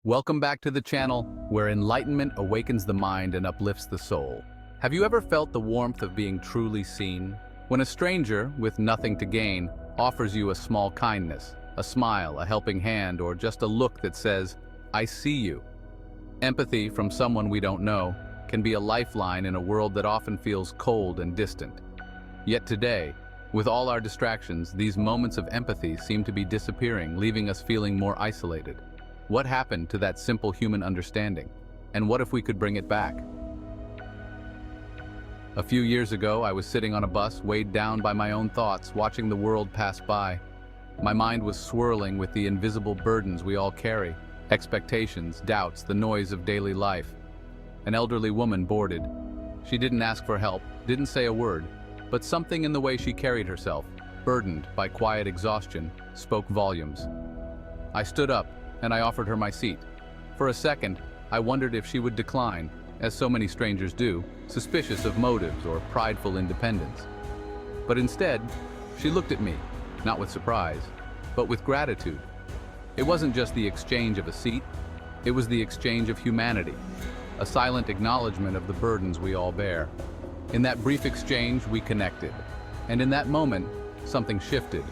Welcome back to the channel, where enlightenment awakens the mind and uplifts the soul. Have you ever felt the warmth of being truly seen? When a stranger, with nothing to gain, offers you a small kindness, a smile, a helping hand, or just a look that says, "I see you." Empathy from someone we don't know can be a lifeline in a world that often feels cold and distant. Yet today, with all our distractions, these moments of empathy seem to be disappearing, leaving us feeling more isolated. What happened to that simple human understanding? And what if we could bring it back? A few years ago, I was sitting on a bus, weighed down by my own thoughts, watching the world pass by. My mind was swirling with the invisible burdens we all carry, expectations, doubts, the noise of daily life. An elderly woman boarded. She didn't ask for help, didn't say a word, but something in the way she carried herself, burdened by quiet exhaustion, spoke volumes. I stood up, and I offered her my seat. For a second, I wondered if she would decline, as so many strangers do, suspicious of motives or prideful independence. But instead, she looked at me, not with surprise, but with gratitude. It wasn't just the exchange of a seat, it was the exchange of humanity, a silent acknowledgement of the burdens we all bear. In that brief exchange, we connected, and in that moment, something shifted.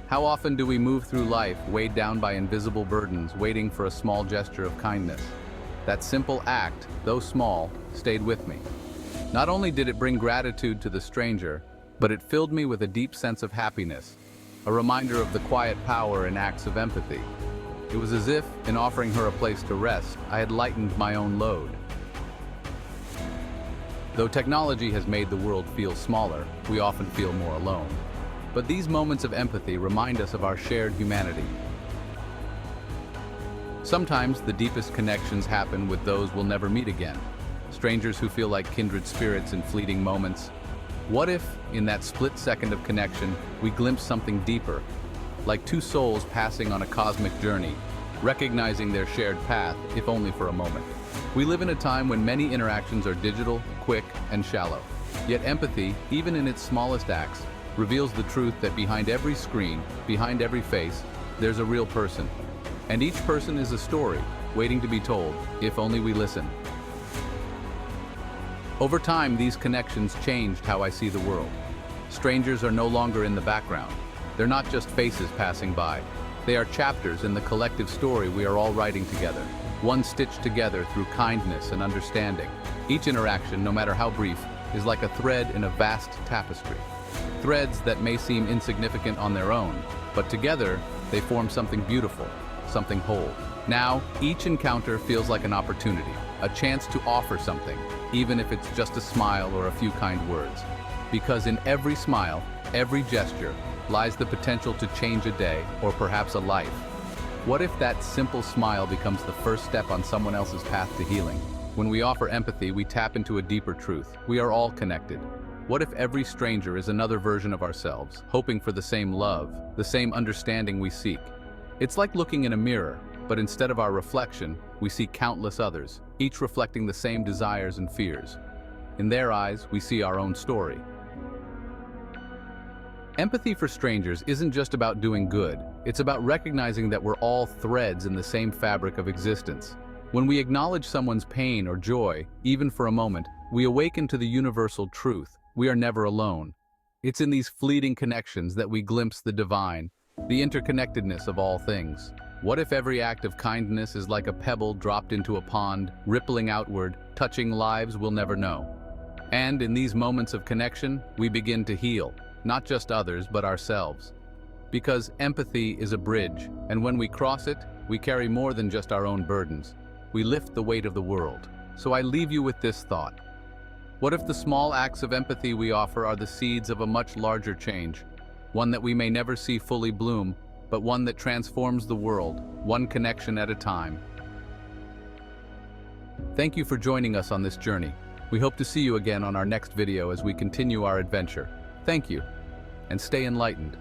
How often do we move through life weighed down by invisible burdens, waiting for a small gesture of kindness? That simple act, though small, stayed with me. Not only did it bring gratitude to the stranger, but it filled me with a deep sense of happiness, a reminder of the quiet power in acts of empathy. It was as if, in offering her a place to rest, I had lightened my own load. Though technology has made the world feel smaller, we often feel more alone. But these moments of empathy remind us of our shared humanity. Sometimes the deepest connections happen with those we'll never meet again, strangers who feel like kindred spirits in fleeting moments. What if, in that split second of connection, we glimpse something deeper, like two souls passing on a cosmic journey, recognizing their shared path, if only for a moment? We live in a time when many interactions are digital, quick, and shallow. Yet empathy, even in its smallest acts, reveals the truth that behind every screen, behind every face, there's a real person. And each person is a story, waiting to be told, if only we listen. Over time, these connections changed how I see the world. Strangers are no longer in the background. They're not just faces passing by. They are chapters in the collective story we are all writing together, one stitched together through kindness and understanding. Each interaction, no matter how brief, is like a thread in a vast tapestry. Threads that may seem insignificant on their own, but together they form something beautiful, something whole. Now, each encounter feels like an opportunity, a chance to offer something, even if it's just a smile or a few kind words. Because in every smile, every gesture, lies the potential to change a day or perhaps a life. What if that simple smile becomes the first step on someone else's path to healing? When we offer empathy, we tap into a deeper truth. We are all connected. What if every stranger is another version of ourselves, hoping for the same love, the same understanding we seek? It's like looking in a mirror, but instead of our reflection, we see countless others, each reflecting the same desires and fears. In their eyes, we see our own story. Empathy for strangers isn't just about doing good, it's about recognizing that we're all threads in the same fabric of existence. When we acknowledge someone's pain or joy, even for a moment, we awaken to the universal truth. We are never alone. It's in these fleeting connections that we glimpse the divine, the interconnectedness of all things. What if every act of kindness is like a pebble dropped into a pond, rippling outward, touching lives we'll never know? And in these moments of connection, we begin to heal, not just others, but ourselves. Because empathy is a bridge, and when we cross it, we carry more than just our own burdens. We lift the weight of the world. So I leave you with this thought. What if the small acts of empathy we offer are the seeds of a much larger change? One that we may never see fully bloom, but one that transforms the world, one connection at a time. Thank you for joining us on this journey. We hope to see you again on our next video as we continue our adventure. Thank you, and stay enlightened.